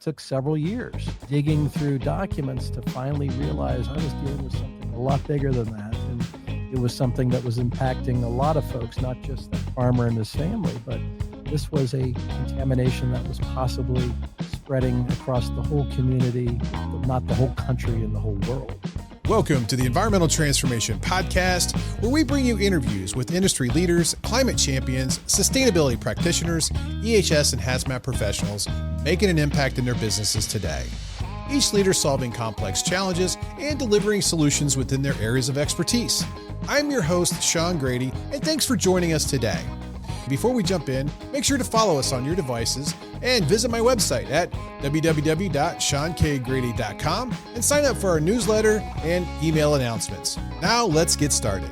took several years digging through documents to finally realize I was dealing with something a lot bigger than that. And it was something that was impacting a lot of folks, not just the farmer and his family, but this was a contamination that was possibly spreading across the whole community, not the whole country and the whole world. Welcome to the Environmental Transformation Podcast, where we bring you interviews with industry leaders, climate champions, sustainability practitioners, EHS and hazmat professionals making an impact in their businesses today. Each leader solving complex challenges and delivering solutions within their areas of expertise. I'm your host, Sean Grady, and thanks for joining us today. Before we jump in, make sure to follow us on your devices and visit my website at www.seankgrady.com and sign up for our newsletter and email announcements. Now let's get started.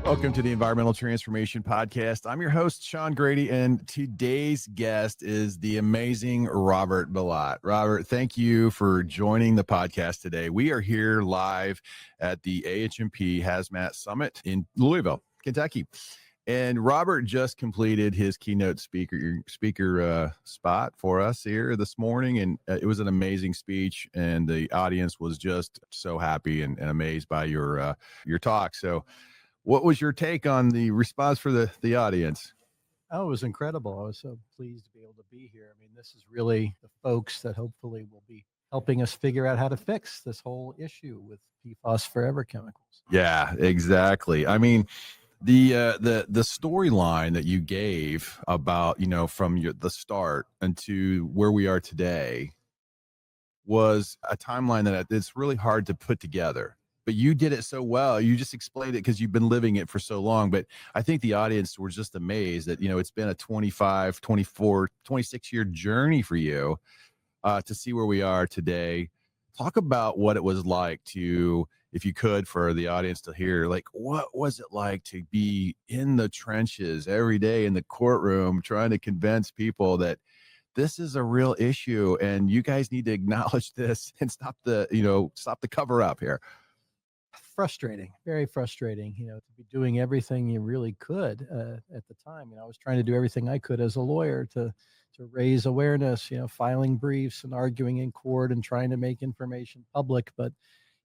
Welcome to the Environmental Transformation Podcast. I'm your host, Sean Grady, and today's guest is the amazing Robert Bilott. Robert, thank you for joining the podcast today. We are here live at the AHMP Hazmat Summit in Louisville, Kentucky. And Robert just completed his keynote speaker spot for us here this morning. And it was an amazing speech. And the audience was just so happy and amazed by your talk. So what was your take on the response for the audience? Oh, it was incredible. I was so pleased to be able to be here. I mean, this is really the folks that hopefully will be helping us figure out how to fix this whole issue with PFAS forever chemicals. Yeah, exactly. I mean, the storyline that you gave about, from the start into where we are today was a timeline that it's really hard to put together, but you did it so well. You just explained it because you've been living it for so long. But I think the audience were just amazed that, it's been a 25, 24, 26-year journey for you to see where we are today. Talk about what it was like to, if you could, for the audience to hear, like, what was it like to be in the trenches every day in the courtroom trying to convince people that this is a real issue and you guys need to acknowledge this and stop the cover up here? Frustrating, very frustrating, to be doing everything you really could at the time. I was trying to do everything I could as a lawyer to raise awareness, filing briefs and arguing in court and trying to make information public, but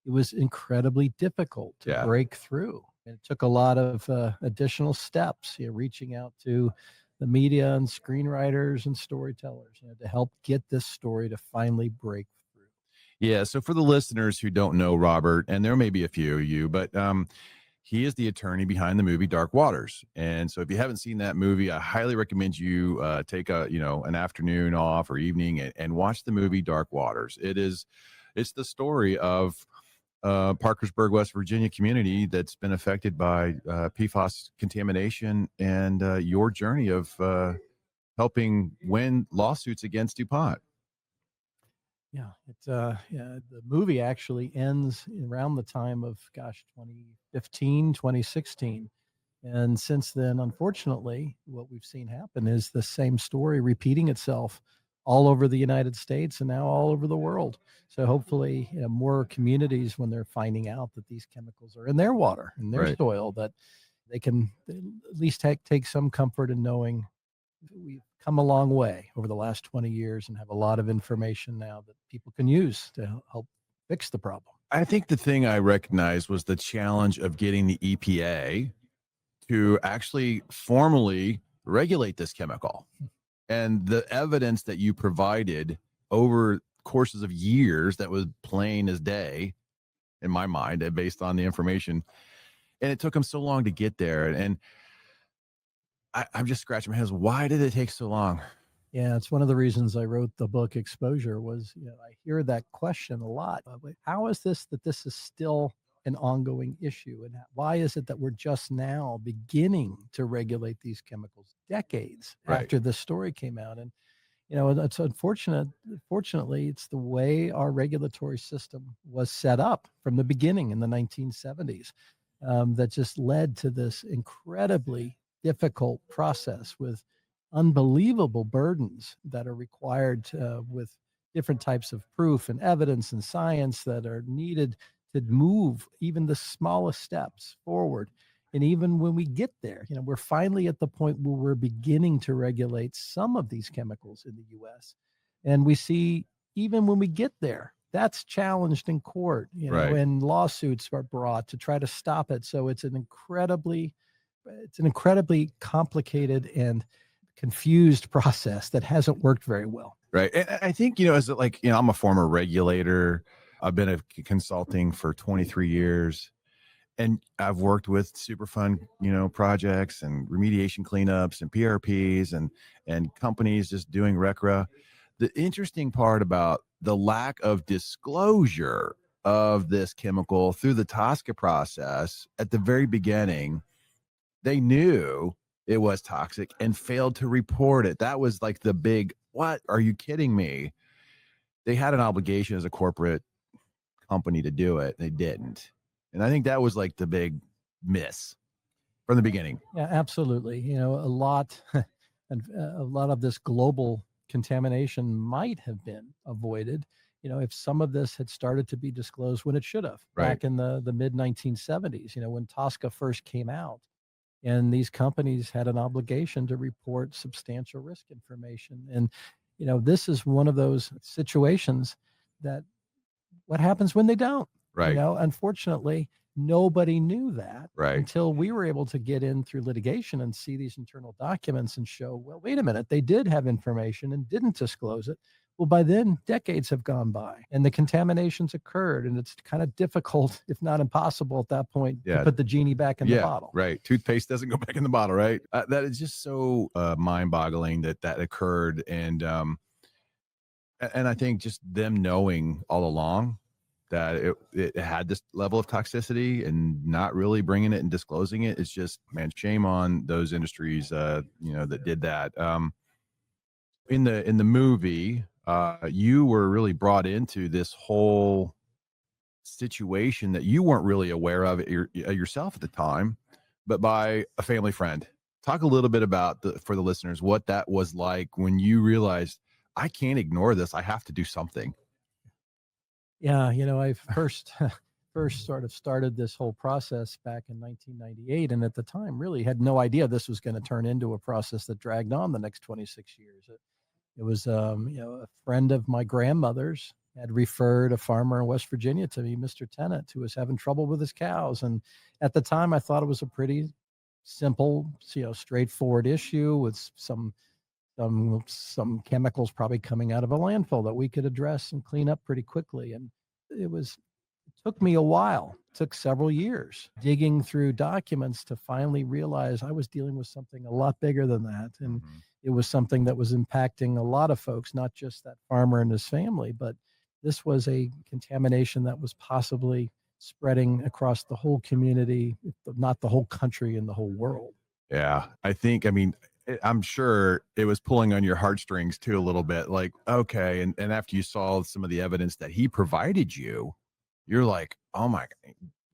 it was incredibly difficult to break through. And it took a lot of additional steps, reaching out to the media and screenwriters and storytellers, to help get this story to finally break through. Yeah. So for the listeners who don't know Robert, and there may be a few of you, but he is the attorney behind the movie Dark Waters. And so if you haven't seen that movie, I highly recommend you take an afternoon off or evening and watch the movie Dark Waters. It's the story of Parkersburg, West Virginia community that's been affected by PFAS contamination and your journey of helping win lawsuits against DuPont. Yeah, the movie actually ends around the time of 2015, 2016. And since then, unfortunately, what we've seen happen is the same story repeating itself all over the United States and now all over the world. So hopefully more communities, when they're finding out that these chemicals are in their water, in their soil, that they can at least take some comfort in knowing we've come a long way over the last 20 years and have a lot of information now that people can use to help fix the problem. I think the thing I recognized was the challenge of getting the EPA to actually formally regulate this chemical. And the evidence that you provided over courses of years that was plain as day in my mind, based on the information. And it took them so long to get there. And I'm just scratching my head. Why did it take so long? Yeah, it's one of the reasons I wrote the book Exposure was, I hear that question a lot. How is this is still an ongoing issue? And why is it that we're just now beginning to regulate these chemicals decades after this story came out? And, it's unfortunate. Fortunately, it's the way our regulatory system was set up from the beginning in the 1970s that just led to this incredibly difficult process with unbelievable burdens that are required with different types of proof and evidence and science that are needed to move even the smallest steps forward. And even when we get there, we're finally at the point where we're beginning to regulate some of these chemicals in the U.S. And we see even when we get there, that's challenged in court, Right. and lawsuits are brought to try to stop it. So it's an incredibly complicated and confused process that hasn't worked very well. Right. And I think, as it like, I'm a former regulator. I've been consulting for 23 years, and I've worked with Superfund, projects and remediation cleanups and PRPs and companies just doing RECRA. The interesting part about the lack of disclosure of this chemical through the TSCA process at the very beginning, they knew it was toxic and failed to report it. That was like the big, what? Are you kidding me? They had an obligation as a corporate company to do it. They didn't. And I think that was like the big miss from the beginning. Yeah, absolutely. A lot and a lot of this global contamination might have been avoided, if some of this had started to be disclosed when it should have, Right. back in the mid 1970s, when TSCA first came out. And these companies had an obligation to report substantial risk information. And, this is one of those situations that what happens when they don't? Right. Unfortunately, nobody knew that Right. until we were able to get in through litigation and see these internal documents and show, well, wait a minute, they did have information and didn't disclose it. Well, by then, decades have gone by and the contaminations occurred, and it's kind of difficult, if not impossible at that point, to put the genie back in the bottle. Right. Toothpaste doesn't go back in the bottle, right? That is just so mind-boggling that occurred. And I think just them knowing all along that it had this level of toxicity and not really bringing it and disclosing it is just, man, shame on those industries, that did that. In the movie, you were really brought into this whole situation that you weren't really aware of it yourself at the time, but by a family friend. Talk a little bit about for the listeners, what that was like when you realized, I can't ignore this. I have to do something. Yeah, I first sort of started this whole process back in 1998, and at the time really had no idea this was going to turn into a process that dragged on the next 26 years. It was a friend of my grandmother's had referred a farmer in West Virginia to me, Mr. Tennant, who was having trouble with his cows. And at the time I thought it was a pretty simple, straightforward issue with some chemicals probably coming out of a landfill that we could address and clean up pretty quickly. And it took me a while. It took several years digging through documents to finally realize I was dealing with something a lot bigger than that. And it was something that was impacting a lot of folks, not just that farmer and his family, but this was a contamination that was possibly spreading across the whole community, if not the whole country and the whole world. Yeah, I'm sure it was pulling on your heartstrings too a little bit. Like, okay, and after you saw some of the evidence that he provided you, you're like, oh my,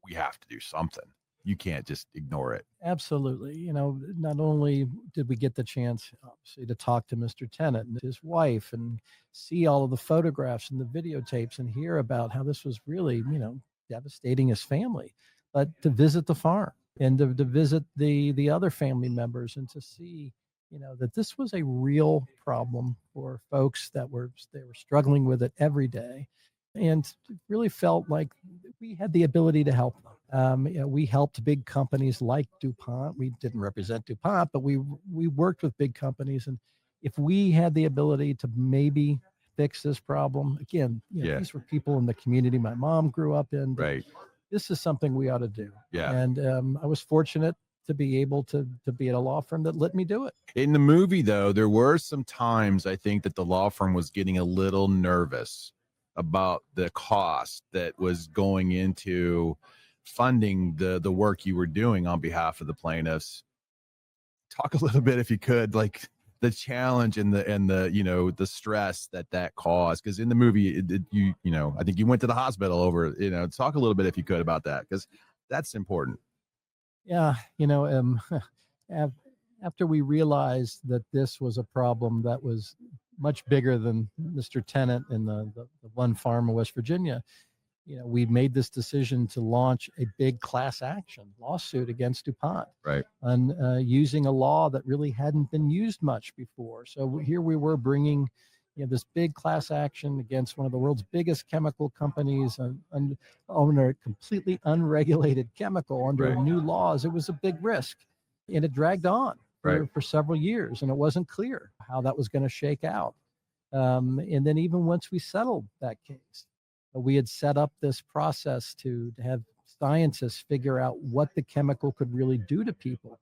we have to do something. You can't just ignore it. Absolutely. Not only did we get the chance, obviously, to talk to Mr. Tennant and his wife and see all of the photographs and the videotapes and hear about how this was really, devastating his family, but to visit the farm and to visit the other family members and to see, that this was a real problem for folks they were struggling with it every day. And it really felt like we had the ability to help them. We helped big companies like DuPont. We didn't represent DuPont, but we worked with big companies. And if we had the ability to maybe fix this problem, again, these were people in the community my mom grew up in. Right. This is something we ought to do. Yeah. And I was fortunate to be able to be at a law firm that let me do it. In the movie, though, there were some times I think that the law firm was getting a little nervous about the cost that was going into funding the work you were doing on behalf of the plaintiffs. Talk a little bit, if you could, like the challenge and the stress that caused, because in the movie I think you went to the hospital over, talk a little bit, if you could, about that, because that's important. Yeah, after we realized that this was a problem that was much bigger than Mr. Tennant and the one farm in West Virginia, we made this decision to launch a big class action lawsuit against DuPont. Right. And using a law that really hadn't been used much before. So here we were bringing, this big class action against one of the world's biggest chemical companies and own a completely unregulated chemical under Right. new laws. It was a big risk, and it dragged on Right. for several years, and it wasn't clear how that was going to shake out. And then even once we settled that case, we had set up this process to have scientists figure out what the chemical could really do to people.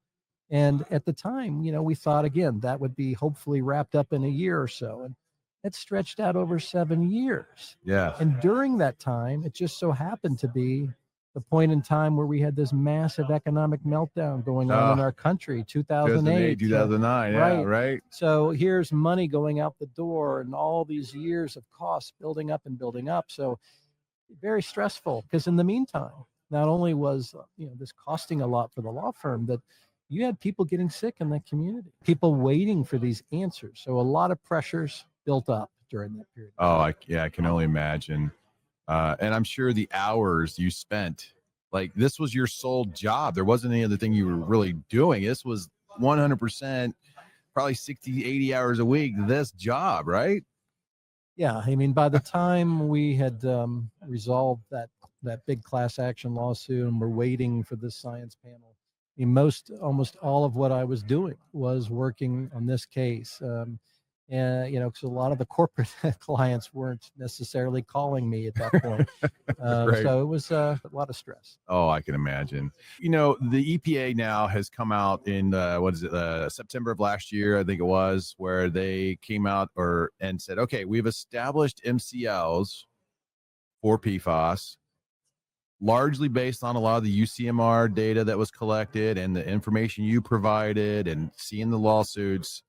And at the time, we thought, again, that would be hopefully wrapped up in a year or so. And it stretched out over 7 years. Yeah. And during that time, it just so happened to be the point in time where we had this massive economic meltdown going on in our country, 2008, 2009. Yeah. right. Right. So here's money going out the door and all these years of costs building up and building up. So very stressful, because in the meantime, not only was this costing a lot for the law firm, but you had people getting sick in the community, people waiting for these answers. So a lot of pressures built up during that period. Oh, I can only imagine. And I'm sure the hours you spent, like, this was your sole job. There wasn't any other thing you were really doing. This was 100%, probably 60, 80 hours a week, this job, right? Yeah. I mean, by the time we had resolved that big class action lawsuit and we're waiting for this science panel, I mean, almost all of what I was doing was working on this case. And, because a lot of the corporate clients weren't necessarily calling me at that point. Right. So it was a lot of stress. Oh, I can imagine. The EPA now has come out in, September of last year, I think it was, where they came out and said, okay, we've established MCLs for PFAS, largely based on a lot of the UCMR data that was collected and the information you provided and seeing the lawsuits.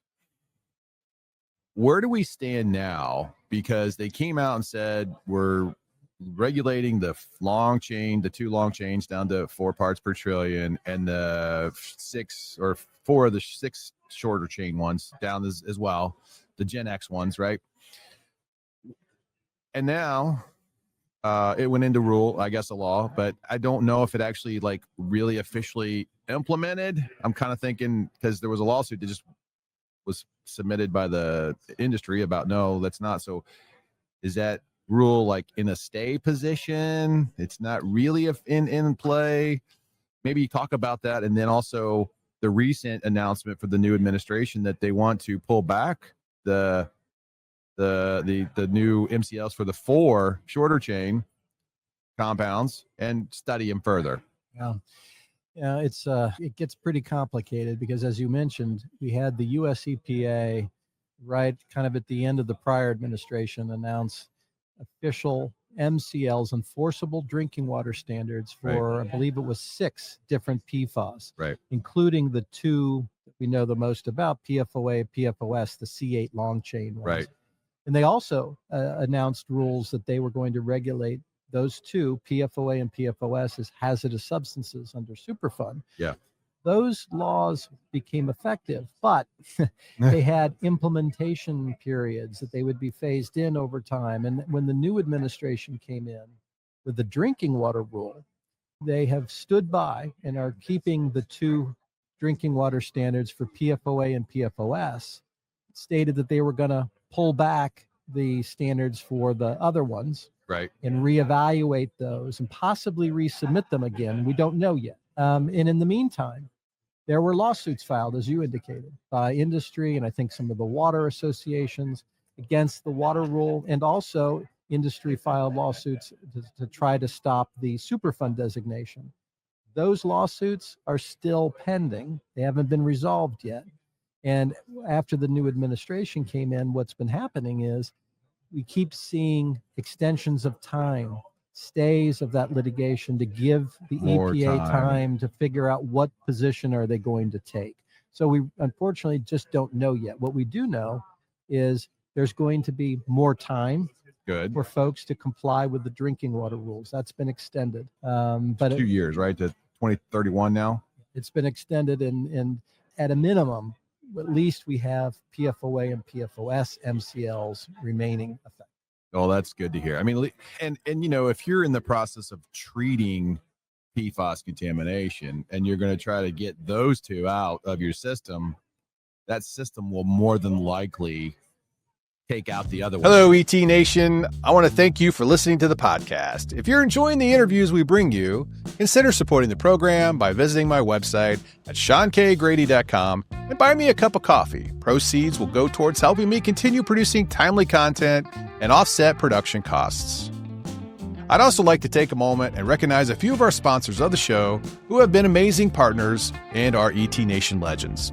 Where do we stand now? Because they came out and said we're regulating the two long chains down to 4 parts per trillion, and the 4 of the 6 shorter chain ones down as well, the Gen X ones, right? And now it went into rule, I guess, a law, but I don't know if it actually really officially implemented. I'm kind of thinking, because there was a lawsuit that just was submitted by the industry about, no, that's not. So is that rule in a stay position? It's not really in play. Maybe you talk about that. And then also the recent announcement for the new administration that they want to pull back the new MCLs for the 4 shorter chain compounds and study them further. Yeah. Yeah, it gets pretty complicated because, as you mentioned, we had the US EPA right kind of at the end of the prior administration announce official MCLs, enforceable drinking water standards, for, right, I believe it was 6 different PFAS, right, including the 2 that we know the most about, PFOA, PFOS, the C8 long chain ones. Right. And they also announced rules that they were going to regulate those 2, PFOA and PFOS, as hazardous substances under Superfund. Yeah. Those laws became effective, but they had implementation periods that they would be phased in over time. And when the new administration came in with the drinking water rule, they have stood by and are keeping the 2 drinking water standards for PFOA and PFOS, stated that they were going to pull back the standards for the other ones. Right. And reevaluate those and possibly resubmit them again. We don't know yet. And in the meantime, there were lawsuits filed, as you indicated, by industry and I think some of the water associations against the water rule, and also industry filed lawsuits to try to stop the Superfund designation. Those lawsuits are still pending. They haven't been resolved yet. And after the new administration came in, what's been happening is we keep seeing extensions of time, stays of that litigation to give the More EPA time. time to figure out what position are they going to take. So we unfortunately just don't know yet. What we do know is there's going to be more time Good. for folks to comply with the drinking water rules. That's been extended. But 2 years, right? To 2031 now? It's been extended, and at a minimum, at least we have PFOA and PFOS MCLs remaining effective. Oh, that's good to hear. I mean, and if you're in the process of treating PFAS contamination and you're going to try to get those 2 out of your system, that system will more than likely take out the other one. Hello, ET Nation. I want to thank you for listening to the podcast. If you're enjoying the interviews we bring you, consider supporting the program by visiting my website at seankgrady.com and buy me a cup of coffee. Proceeds will go towards helping me continue producing timely content and offset production costs. I'd also like to take a moment and recognize a few of our sponsors of the show who have been amazing partners and are ET Nation legends.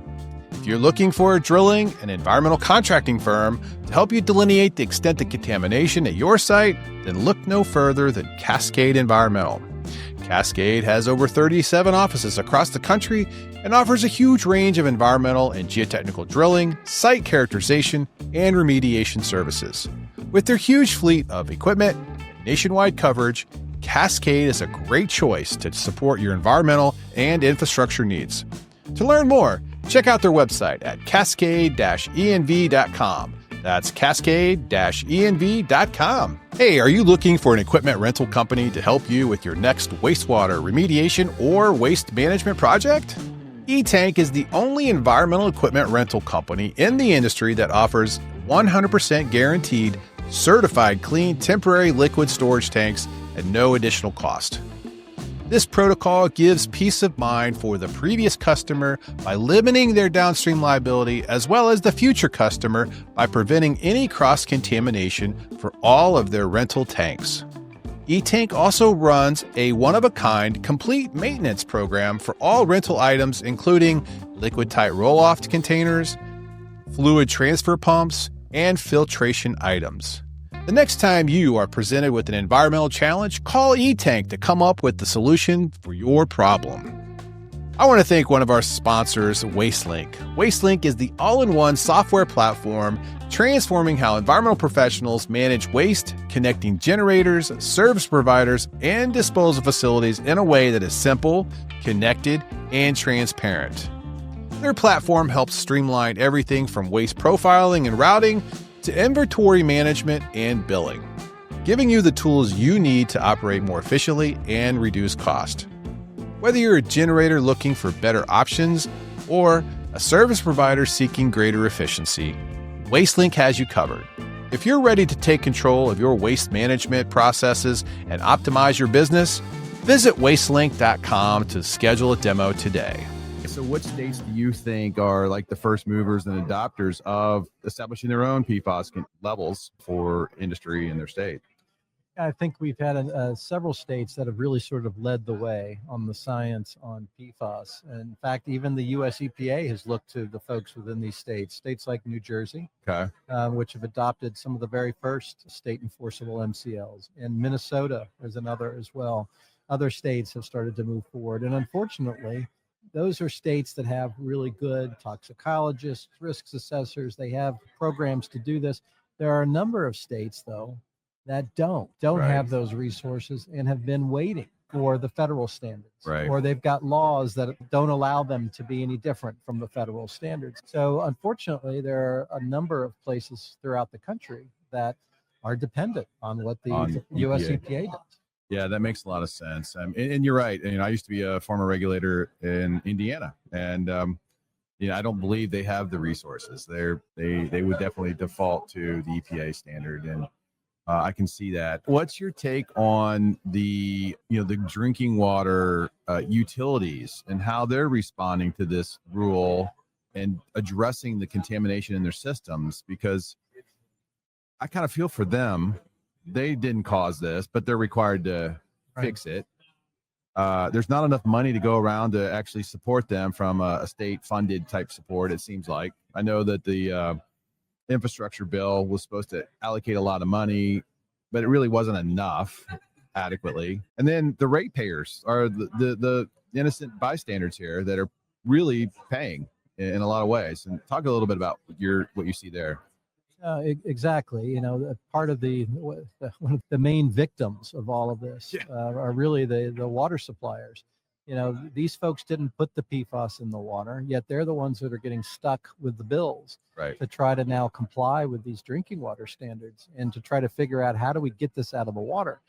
If you're looking for a drilling and environmental contracting firm to help you delineate the extent of contamination at your site, then look no further than Cascade Environmental. Cascade has over 37 offices across the country and offers a huge range of environmental and geotechnical drilling, site characterization, and remediation services. With their huge fleet of equipment, nationwide coverage, Cascade is a great choice to support your environmental and infrastructure needs. To learn more, check out their website at cascade-env.com. That's cascade-env.com. Hey, are you looking for an equipment rental company to help you with your next wastewater remediation or waste management project? E-Tank is the only environmental equipment rental company in the industry that offers 100% guaranteed, certified clean temporary liquid storage tanks at no additional cost. This protocol gives peace of mind for the previous customer by limiting their downstream liability, as well as the future customer by preventing any cross-contamination for all of their rental tanks. E-Tank also runs a one-of-a-kind complete maintenance program for all rental items, including liquid-tight roll-off containers, fluid transfer pumps, and filtration items. The next time you are presented with an environmental challenge, call E-Tank to come up with the solution for your problem. I want to thank one of our sponsors, WasteLink. WasteLink is the all-in-one software platform transforming how environmental professionals manage waste, connecting generators, service providers, and disposal facilities in a way that is simple, connected, and transparent. Their platform helps streamline everything from waste profiling and routing to inventory management and billing, giving you the tools you need to operate more efficiently and reduce cost. Whether you're a generator looking for better options or a service provider seeking greater efficiency, WasteLink has you covered. If you're ready to take control of your waste management processes and optimize your business, visit wasteLink.com to schedule a demo today. So what states do you think are like the first movers and adopters of establishing their own PFAS levels for industry in their state? I think we've had several states that have really sort of led the way on the science on PFAS. And in fact, even the US EPA has looked to the folks within these states like New Jersey, which have adopted some of the very first state enforceable MCLs. And Minnesota is another as well. Other states have started to move forward. And unfortunately, those are states that have really good toxicologists, risks assessors. They have programs to do this. There are a number of states, though, that don't have those resources and have been waiting for the federal standards. Or they've got laws that don't allow them to be any different from the federal standards. So unfortunately, there are a number of places throughout the country that are dependent on what the US EPA does. Yeah, that makes a lot of sense. And you're right. I used to be a former regulator in Indiana, and I don't believe they have the resources. They would definitely default to the EPA standard, and I can see that. What's your take on the drinking water utilities and how they're responding to this rule and addressing the contamination in their systems? Because I kind of feel for them. They didn't cause this, but they're required to fix it. There's not enough money to go around to actually support them from a state-funded type support, it seems like. I know that the infrastructure bill was supposed to allocate a lot of money, but it really wasn't enough adequately. And then the ratepayers are the innocent bystanders here that are really paying in a lot of ways. And talk a little bit about what you see there. Exactly. Part of one of the main victims of all of this are really the water suppliers. These folks didn't put the PFAS in the water, yet they're the ones that are getting stuck with the bills to try to now comply with these drinking water standards and to try to figure out how do we get this out of the water.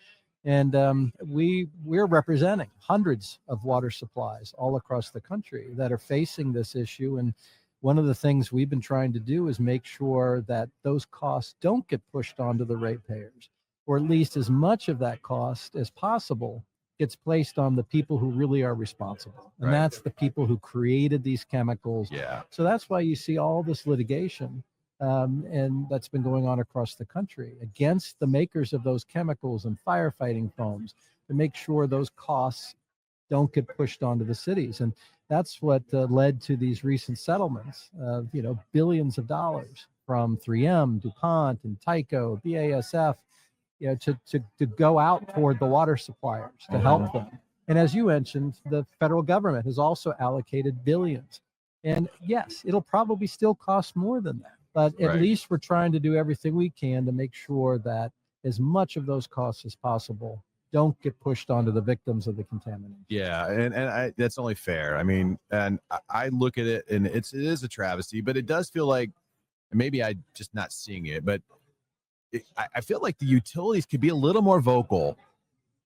And we're representing hundreds of water supplies all across the country that are facing this issue. And one of the things we've been trying to do is make sure that those costs don't get pushed onto the ratepayers, or at least as much of that cost as possible gets placed on the people who really are responsible. And Right. that's the people who created these chemicals. Yeah. So that's why you see all this litigation, and that's been going on across the country against the makers of those chemicals and firefighting foams to make sure those costs don't get pushed onto the cities. And that's what led to these recent settlements of, billions of dollars from 3M, DuPont, and Tyco, BASF, to go out toward the water suppliers to help them. And as you mentioned, the federal government has also allocated billions. And yes, it'll probably still cost more than that, but at Right. least we're trying to do everything we can to make sure that as much of those costs as possible don't get pushed onto the victims of the contamination. Yeah, and that's only fair. I mean, and I look at it, and it is a travesty, but it does feel like maybe I just not seeing it, but I feel like the utilities could be a little more vocal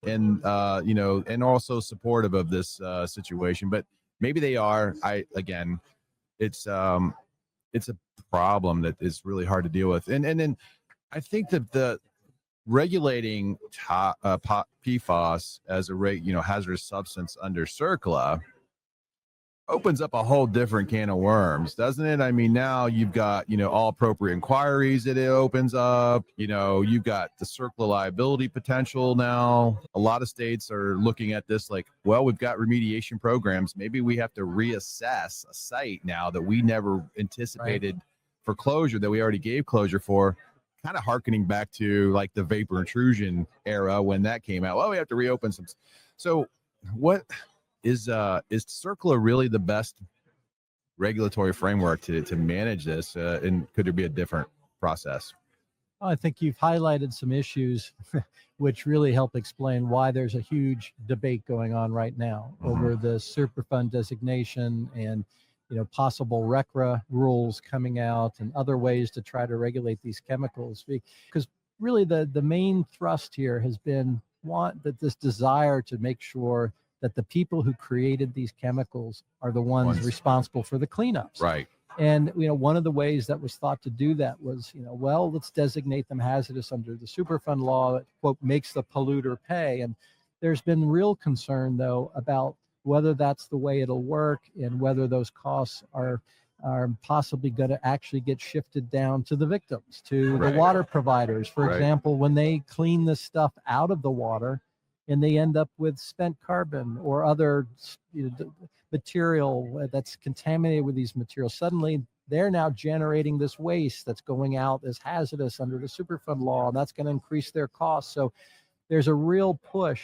and and also supportive of this situation. But maybe they are. It's a problem that is really hard to deal with, and then I think that the regulating PFAS as a hazardous substance under CERCLA opens up a whole different can of worms, doesn't it? I mean, now you've got, all appropriate inquiries that it opens up. You've got the CERCLA liability potential now. A lot of states are looking at this like, well, we've got remediation programs. Maybe we have to reassess a site now that we never anticipated for closure, that we already gave closure for. Kind of hearkening back to like the vapor intrusion era when that came out. Well, we have to reopen some. So what is CERCLA really the best regulatory framework to manage this? And could there be a different process? I think you've highlighted some issues which really help explain why there's a huge debate going on right now over the Superfund designation and possible RCRA rules coming out and other ways to try to regulate these chemicals. Because really the main thrust here has been this desire to make sure that the people who created these chemicals are the ones responsible for the cleanups. Right. And one of the ways that was thought to do that was, let's designate them hazardous under the Superfund law that, quote, makes the polluter pay. And there's been real concern, though, about whether that's the way it'll work and whether those costs are possibly going to actually get shifted down to the victims, to the water providers. For example, when they clean this stuff out of the water and they end up with spent carbon or other material that's contaminated with these materials, suddenly they're now generating this waste that's going out as hazardous under the Superfund law, and that's going to increase their costs. So there's a real push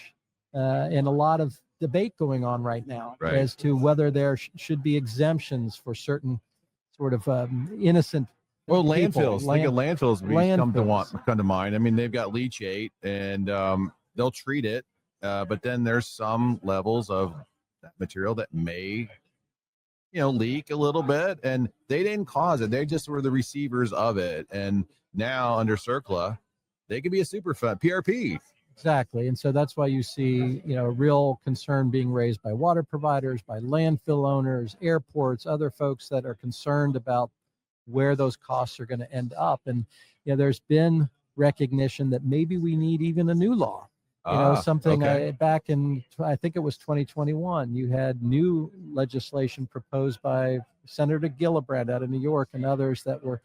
and a lot of debate going on right now as to whether there should be exemptions for certain sort of innocent landfills. people. Think of landfills come to mind. I mean, they've got leachate and they'll treat it, but then there's some levels of that material that may leak a little bit, and they didn't cause it. They just were the receivers of it. And now under CERCLA, they could be a Superfund PRP. Exactly. And so that's why you see, real concern being raised by water providers, by landfill owners, airports, other folks that are concerned about where those costs are going to end up. And, there's been recognition that maybe we need even a new law. Back in, I think it was 2021, you had new legislation proposed by Senator Gillibrand out of New York and others that were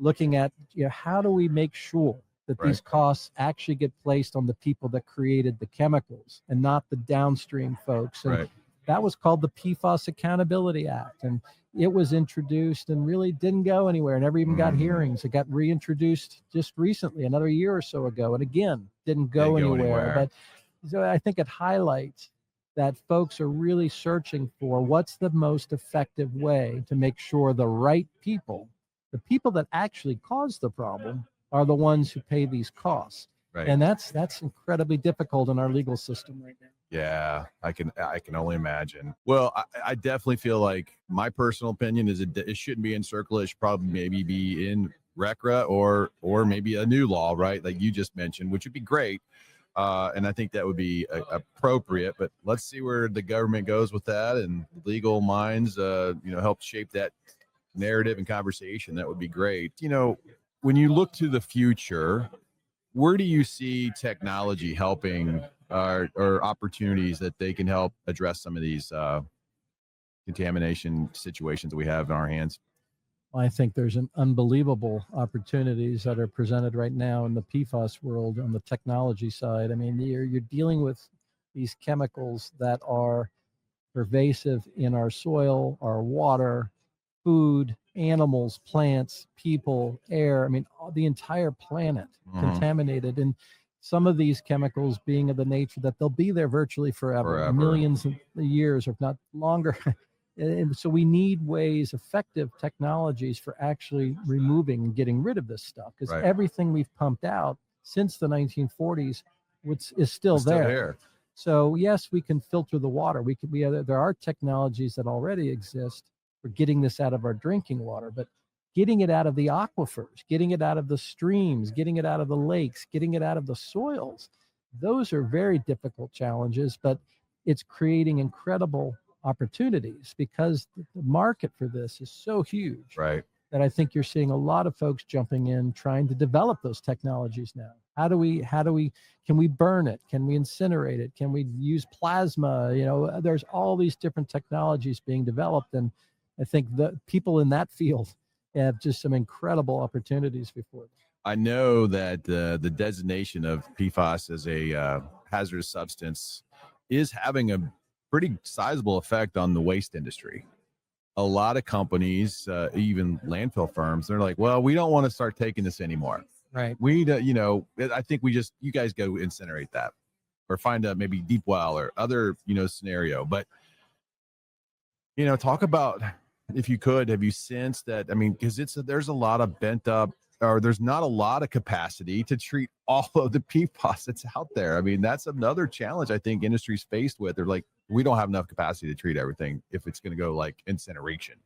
looking at, how do we make sure that these costs actually get placed on the people that created the chemicals and not the downstream folks. And that was called the PFAS Accountability Act. And it was introduced and really didn't go anywhere, never even got hearings. It got reintroduced just recently, another year or so ago. And again, didn't go anywhere. But so I think it highlights that folks are really searching for what's the most effective way to make sure the right people, the people that actually caused the problem, are the ones who pay these costs. And that's incredibly difficult in our legal system right now. Yeah, I can only imagine. Well, I definitely feel like my personal opinion is it shouldn't be in CERCLA. It should probably maybe be in RCRA or maybe a new law, right? Like you just mentioned, which would be great. And I think that would be appropriate, but let's see where the government goes with that and legal minds, help shape that narrative and conversation, that would be great. When you look to the future, where do you see technology helping or opportunities that they can help address some of these contamination situations that we have in our hands? I think there's an unbelievable opportunities that are presented right now in the PFAS world on the technology side. I mean, you're dealing with these chemicals that are pervasive in our soil, our water, food, animals, plants, people, air. I mean, the entire planet contaminated. And some of these chemicals being of the nature that they'll be there virtually forever. Millions of years, if not longer. And so we need ways, effective technologies for actually removing and getting rid of this stuff, because everything we've pumped out since the 1940s is still there. So yes, we can filter the water. There are technologies that already exist for getting this out of our drinking water, but getting it out of the aquifers, getting it out of the streams, getting it out of the lakes, getting it out of the soils, those are very difficult challenges, but it's creating incredible opportunities because the market for this is so huge that I think you're seeing a lot of folks jumping in, trying to develop those technologies now. Can we burn it? Can we incinerate it? Can we use plasma? There's all these different technologies being developed. And I think the people in that field have just some incredible opportunities before them. I know that the designation of PFAS as a hazardous substance is having a pretty sizable effect on the waste industry. A lot of companies, even landfill firms, they're like, well, we don't want to start taking this anymore. Right. I think you guys go incinerate that or find a maybe deep well or other, scenario. But, talk about, if you could, have you sensed that? I mean, because there's a lot of bent up, or there's not a lot of capacity to treat all of the PFAS that's out there. I mean, that's another challenge I think industry's faced with. They're like, we don't have enough capacity to treat everything if it's going to go like incineration.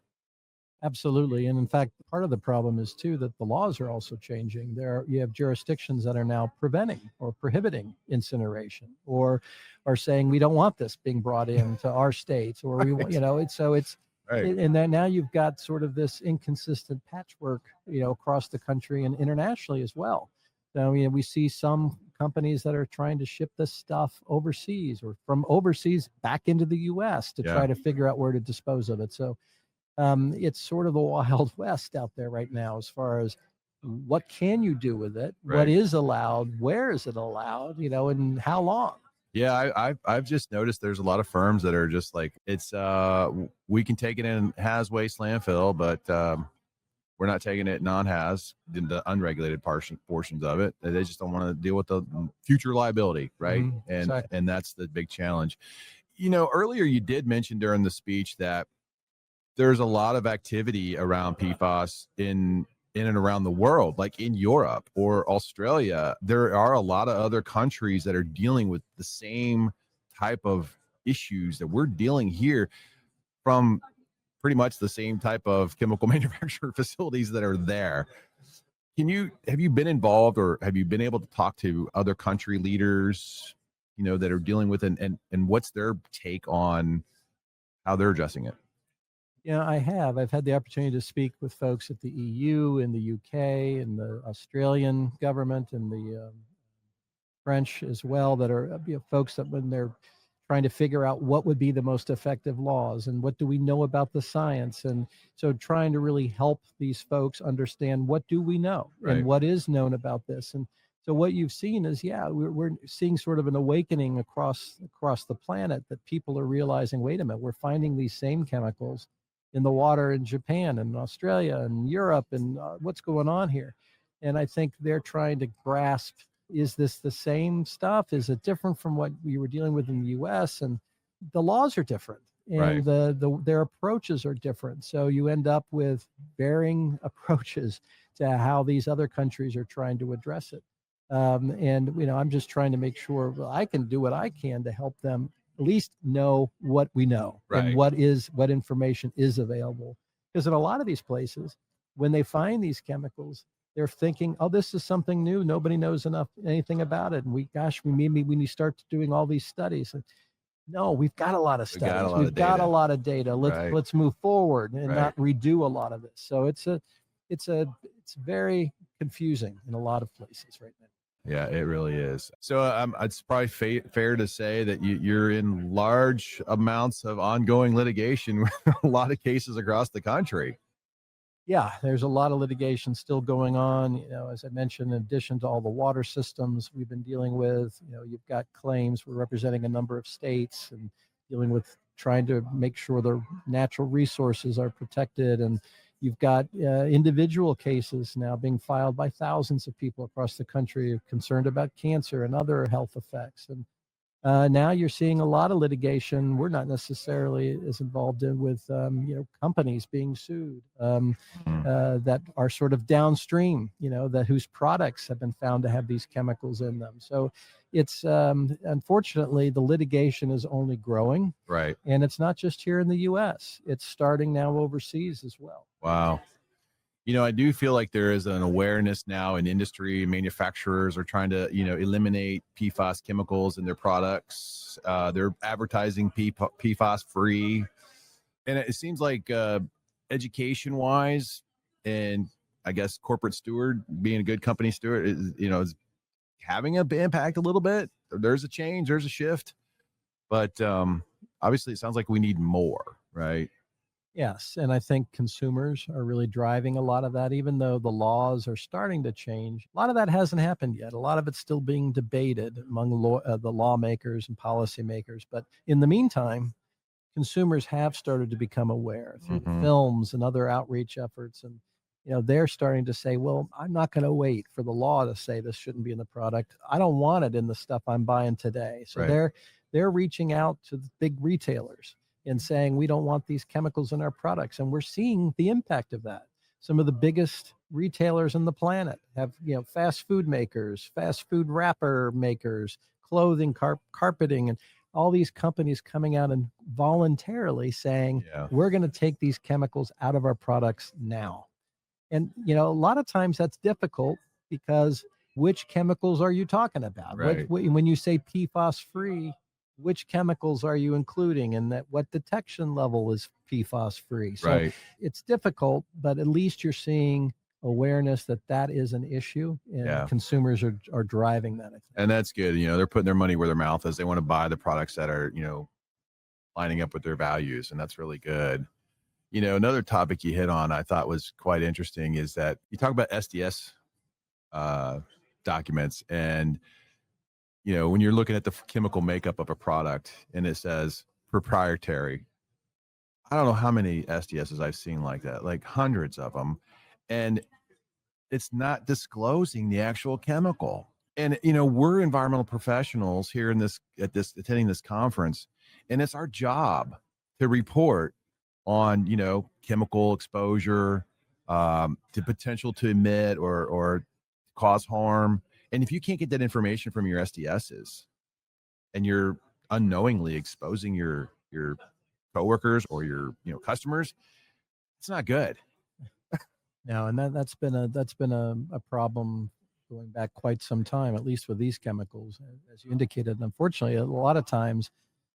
Absolutely. And in fact, part of the problem is too that the laws are also changing. You have jurisdictions that are now preventing or prohibiting incineration, or are saying we don't want this being brought into our states, or and then now you've got sort of this inconsistent patchwork, across the country and internationally as well. So, we see some companies that are trying to ship this stuff overseas or from overseas back into the U.S. to try to figure out where to dispose of it. So it's sort of the Wild West out there right now as far as what can you do with it, what is allowed, where is it allowed, and how long. Yeah, I've just noticed there's a lot of firms that are just like, it's we can take it in haz waste landfill, but we're not taking it non-haz, the unregulated portions of it. They just don't want to deal with the future liability, right? And that's the big challenge. Earlier you did mention during the speech that there's a lot of activity around PFAS in and around the world, like in Europe or Australia. There are a lot of other countries that are dealing with the same type of issues that we're dealing here from pretty much the same type of chemical manufacturer facilities that are there. Have you been involved, or have you been able to talk to other country leaders, that are dealing with it, and what's their take on how they're addressing it? I have. I've had the opportunity to speak with folks at the EU, in the UK, and the Australian government, and the French as well, that are folks that when they're trying to figure out what would be the most effective laws and what do we know about the science. And so trying to really help these folks understand what do we know and what is known about this. And so what you've seen is, we're seeing sort of an awakening across the planet, that people are realizing, wait a minute, we're finding these same chemicals in the water in Japan and Australia and Europe, and what's going on here. And I think they're trying to grasp, is this the same stuff? Is it different from what we were dealing with in the US? And the laws are different, and their approaches are different. So you end up with varying approaches to how these other countries are trying to address it. And I'm just trying to make sure I can do what I can to help them at least know what we know and what information is available. Because in a lot of these places, when they find these chemicals, they're thinking, oh, this is something new. Nobody knows anything about it. And we need to start doing all these studies. No, we've got a lot of We got a studies. lot of We've got a data. lot of data. Right. Let's move forward and Right. not redo a lot of this. So it's very confusing in a lot of places right now. Yeah, it really is. So it's probably fair to say that you're in large amounts of ongoing litigation with a lot of cases across the country. Yeah, there's a lot of litigation still going on. As I mentioned, in addition to all the water systems we've been dealing with, you've got claims. We're representing a number of states and dealing with trying to make sure their natural resources are protected. And you've got individual cases now being filed by thousands of people across the country concerned about cancer and other health effects. And now you're seeing a lot of litigation. We're not necessarily as involved in with, companies being sued that are sort of downstream, that whose products have been found to have these chemicals in them. So it's unfortunately the litigation is only growing, Right. and it's not just here in the U.S. It's starting now overseas as well. Wow. I do feel like there is an awareness now in industry. Manufacturers are trying to, eliminate PFAS chemicals in their products. They're advertising PFAS free. And it seems like education wise, and I guess corporate steward, being a good company steward is having an impact a little bit. There's a change, there's a shift, but obviously it sounds like we need more, right? Yes, and I think consumers are really driving a lot of that, even though the laws are starting to change. A lot of that hasn't happened yet. A lot of it's still being debated among the lawmakers and policymakers. But in the meantime, consumers have started to become aware through films and other outreach efforts. And, they're starting to say, well, I'm not going to wait for the law to say this shouldn't be in the product. I don't want it in the stuff I'm buying today. So Right. they're reaching out to the big retailers and saying we don't want these chemicals in our products, and we're seeing the impact of that. Some of the biggest retailers on the planet have fast food makers, fast food wrapper makers, clothing, carpeting, and all these companies coming out and voluntarily saying we're going to take these chemicals out of our products now. And a lot of times that's difficult because which chemicals are you talking about? Right. When you say PFAS free, which chemicals are you including, and that what detection level is PFAS free? So Right. it's difficult, but at least you're seeing awareness that is an issue, and consumers are driving that, I think. And that's good. They're putting their money where their mouth is. They want to buy the products that are, lining up with their values. And that's really good. Another topic you hit on I thought was quite interesting is that you talk about SDS documents, and when you're looking at the chemical makeup of a product and it says proprietary, I don't know how many SDSs I've seen like that, like hundreds of them, and it's not disclosing the actual chemical. And we're environmental professionals here attending this conference, and it's our job to report on chemical exposure, to potential to emit or cause harm. And if you can't get that information from your SDSs, and you're unknowingly exposing your coworkers or your customers, it's not good. No, and that's been a problem going back quite some time, at least with these chemicals, as you indicated. And unfortunately, a lot of times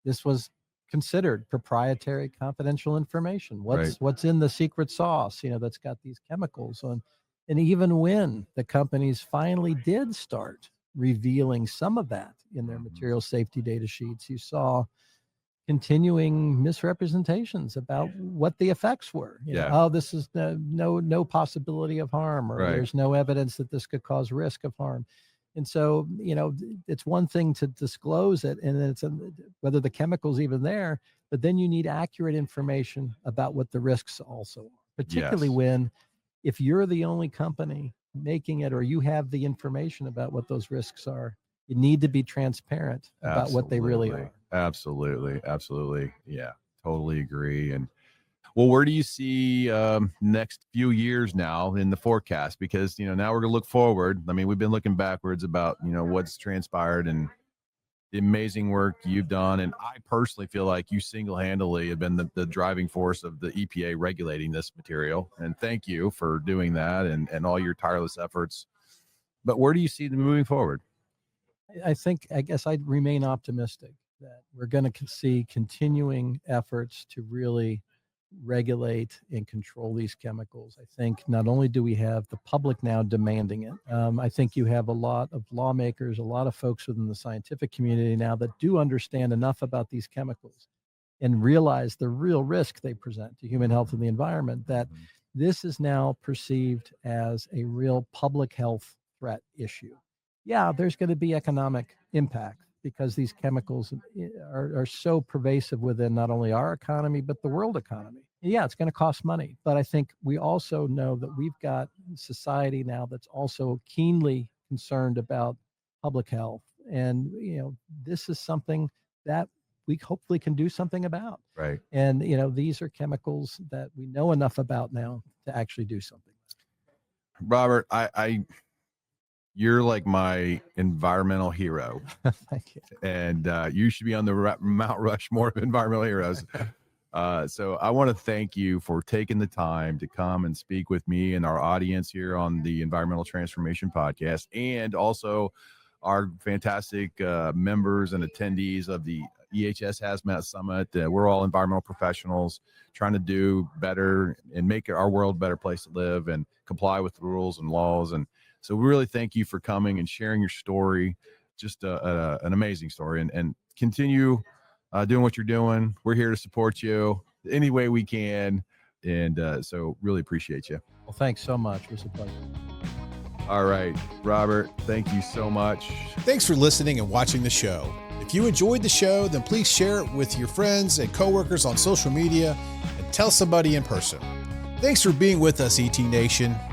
this was considered proprietary confidential information. What's in the secret sauce, that's got these chemicals on. And even when the companies finally did start revealing some of that in their material safety data sheets, you saw continuing misrepresentations about what the effects were. This is no possibility of harm, or there's no evidence that this could cause risk of harm. And so, it's one thing to disclose it, and it's whether the chemical's even there, but then you need accurate information about what the risks also are, particularly if you're the only company making it, or you have the information about what those risks are, you need to be transparent about what they really are. Absolutely. Yeah, totally agree. And well, where do you see next few years now in the forecast? Because, now we're going to look forward. I mean, we've been looking backwards about, what's transpired and the amazing work you've done. And I personally feel like you single-handedly have been the driving force of the EPA regulating this material. And thank you for doing that and all your tireless efforts. But where do you see them moving forward? I guess I'd remain optimistic. that we're going to see continuing efforts to really regulate and control these chemicals. I think not only do we have the public now demanding it, I think you have a lot of lawmakers, a lot of folks within the scientific community now that do understand enough about these chemicals and realize the real risk they present to human health and the environment, that this is now perceived as a real public health threat issue. Yeah, there's going to be economic impact because these chemicals are so pervasive within not only our economy, but the world economy. Yeah, it's going to cost money. But I think we also know that we've got society now that's also keenly concerned about public health. And, this is something that we hopefully can do something about. Right. And, these are chemicals that we know enough about now to actually do something. Robert, you're like my environmental hero. Thank you. And you should be on the Mount Rushmore of environmental heroes. So I want to thank you for taking the time to come and speak with me and our audience here on the Environmental Transformation Podcast, and also our fantastic members and attendees of the EHS Hazmat Summit. We're all environmental professionals trying to do better and make our world a better place to live and comply with rules and laws. And so we really thank you for coming and sharing your story. Just an amazing story, and continue doing what you're doing. We're here to support you any way we can. And so really appreciate you. Well, thanks so much. It was a pleasure. All right, Robert, thank you so much. Thanks for listening and watching the show. If you enjoyed the show, then please share it with your friends and coworkers on social media and tell somebody in person. Thanks for being with us, ET Nation.